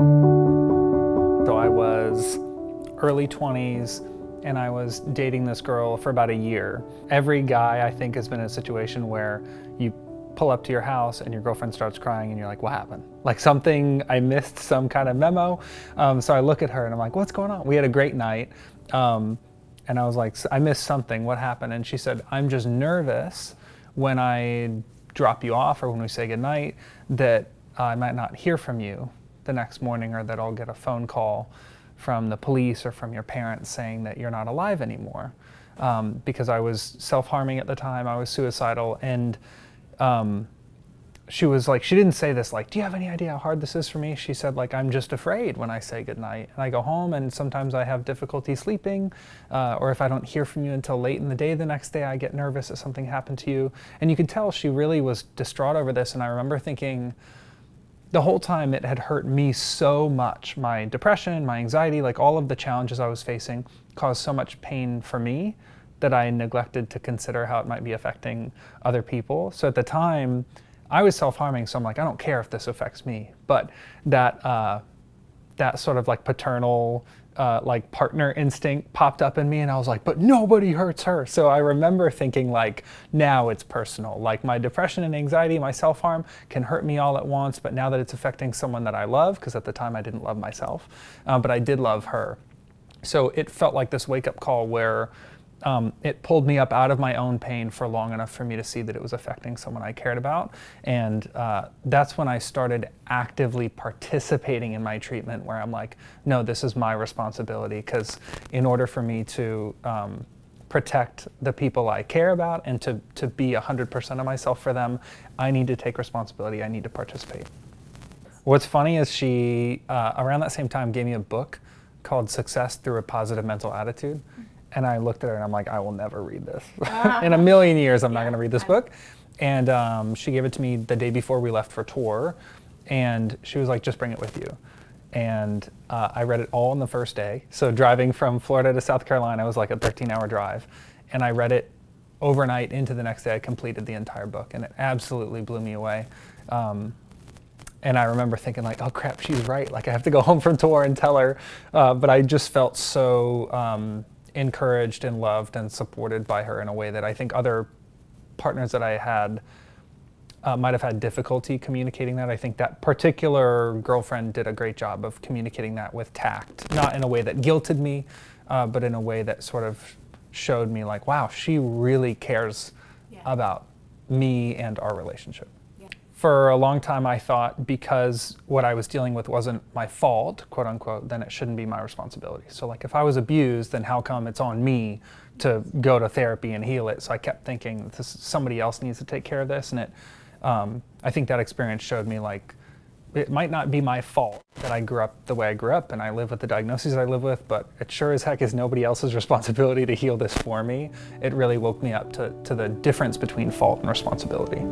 So I was early 20s and I was dating this girl for about a year. Every guy I think has been in a situation where you pull up to your house and your girlfriend starts crying and you're like, what happened? Like I missed some kind of memo. So I look at her and I'm like, what's going on? We had a great night. And I was like, I missed something, what happened? And she said, I'm just nervous when I drop you off or when we say goodnight that I might not hear from you the next morning, or that I'll get a phone call from the police or from your parents saying that you're not alive anymore. Because I was self-harming at the time, I was suicidal, and she was like, she didn't say this like, do you have any idea how hard this is for me? She said like, I'm just afraid when I say goodnight. And I go home and sometimes I have difficulty sleeping, or if I don't hear from you until late in the day the next day, I get nervous that something happened to you. And you could tell she really was distraught over this, and I remember thinking, the whole time it had hurt me so much. My depression, my anxiety, like all of the challenges I was facing caused so much pain for me that I neglected to consider how it might be affecting other people. So at the time, I was self-harming, so I'm like, I don't care if this affects me. But that sort of like paternal, like partner instinct popped up in me, and I was like, but nobody hurts her. So I remember thinking like, now it's personal. Like my depression and anxiety, my self-harm can hurt me all at once, but now that it's affecting someone that I love, because at the time I didn't love myself, but I did love her. So it felt like this wake-up call where it pulled me up out of my own pain for long enough for me to see that it was affecting someone I cared about. And that's when I started actively participating in my treatment, where I'm like, no, this is my responsibility, because in order for me to protect the people I care about and to be 100% of myself for them, I need to take responsibility, I need to participate. What's funny is she, around that same time, gave me a book called Success Through a Positive Mental Attitude. And I looked at her and I'm like, I will never read this. In a million years, I'm not going to read this book. And she gave it to me the day before we left for tour. And she was like, just bring it with you. And I read it all on the first day. So driving from Florida to South Carolina was like a 13-hour drive. And I read it overnight into the next day. I completed the entire book, and it absolutely blew me away. And I remember thinking like, oh crap, she's right. Like I have to go home from tour and tell her. But I just felt so encouraged and loved and supported by her in a way that I think other partners that I had might have had difficulty communicating that. I think that particular girlfriend did a great job of communicating that with tact, not in a way that guilted me, but in a way that sort of showed me like, wow, she really cares about me and our relationship. For a long time, I thought because what I was dealing with wasn't my fault, quote unquote, then it shouldn't be my responsibility. So like if I was abused, then how come it's on me to go to therapy and heal it? So I kept thinking somebody else needs to take care of this. And I think that experience showed me like, it might not be my fault that I grew up the way I grew up and I live with the diagnoses I live with, but it sure as heck is nobody else's responsibility to heal this for me. It really woke me up to the difference between fault and responsibility.